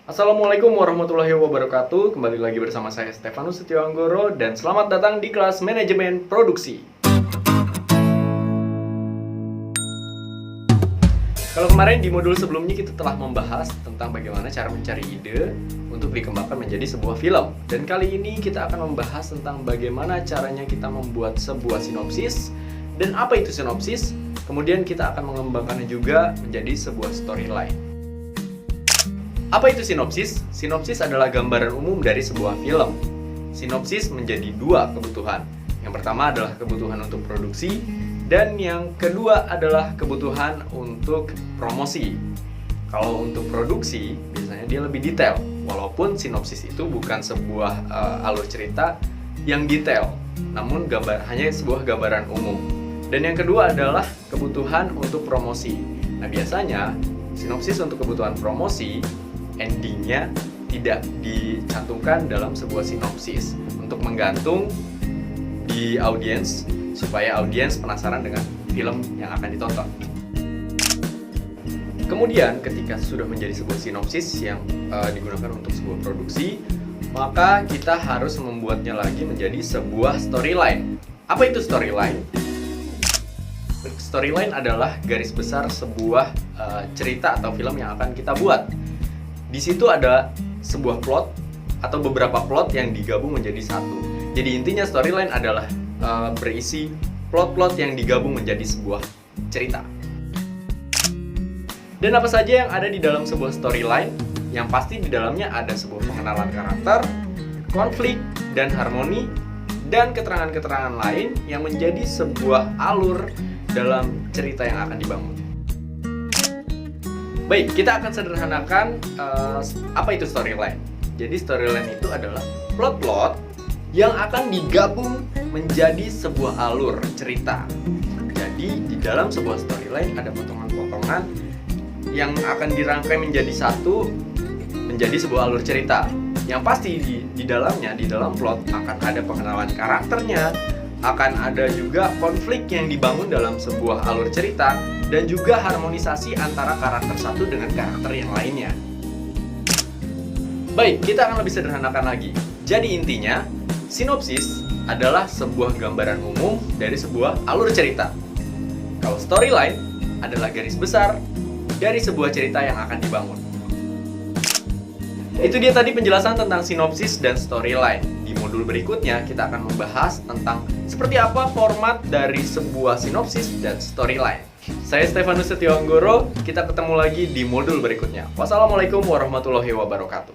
Assalamualaikum warahmatullahi wabarakatuh. Kembali lagi bersama saya Stefanus Setiawanggoro dan selamat datang di kelas manajemen produksi. Kalau kemarin di modul sebelumnya kita telah membahas tentang bagaimana cara mencari ide untuk dikembangkan menjadi sebuah film. Dan kali ini kita akan membahas tentang bagaimana caranya kita membuat sebuah sinopsis dan apa itu sinopsis. Kemudian kita akan mengembangkannya juga menjadi sebuah storyline. Apa itu sinopsis? Sinopsis adalah gambaran umum dari sebuah film. Sinopsis menjadi dua kebutuhan. Yang pertama adalah kebutuhan untuk produksi, dan yang kedua adalah kebutuhan untuk promosi. Kalau untuk produksi, biasanya dia lebih detail. Walaupun sinopsis itu bukan sebuah alur cerita yang detail, namun hanya sebuah gambaran umum. Dan yang kedua adalah kebutuhan untuk promosi. Nah, biasanya sinopsis untuk kebutuhan promosi endingnya tidak dicantumkan dalam sebuah sinopsis untuk menggantung di audiens supaya audiens penasaran dengan film yang akan ditonton. Kemudian ketika sudah menjadi sebuah sinopsis yang digunakan untuk sebuah produksi, maka kita harus membuatnya lagi menjadi sebuah storyline. Apa itu storyline? Storyline adalah garis besar sebuah cerita atau film yang akan kita buat. Di situ ada sebuah plot atau beberapa plot yang digabung menjadi satu. Jadi intinya storyline adalah berisi plot-plot yang digabung menjadi sebuah cerita. Dan apa saja yang ada di dalam sebuah storyline? Yang pasti di dalamnya ada sebuah pengenalan karakter, konflik, dan harmoni, dan keterangan-keterangan lain yang menjadi sebuah alur dalam cerita yang akan dibangun. Baik, kita akan sederhanakan apa itu storyline. Jadi storyline itu adalah plot-plot yang akan digabung menjadi sebuah alur cerita. Jadi di dalam sebuah storyline ada potongan-potongan yang akan dirangkai menjadi satu, menjadi sebuah alur cerita. Yang pasti di dalamnya, di dalam plot akan ada pengenalan karakternya, akan ada juga konflik yang dibangun dalam sebuah alur cerita, dan juga harmonisasi antara karakter satu dengan karakter yang lainnya. Baik, kita akan lebih sederhanakan lagi. Jadi intinya, sinopsis adalah sebuah gambaran umum dari sebuah alur cerita. Kalau storyline adalah garis besar dari sebuah cerita yang akan dibangun. Itu dia tadi penjelasan tentang sinopsis dan storyline. Di modul berikutnya kita akan membahas tentang seperti apa format dari sebuah sinopsis dan storyline. Saya Stefanus Setiawanggoro, kita ketemu lagi di modul berikutnya. Wassalamualaikum warahmatullahi wabarakatuh.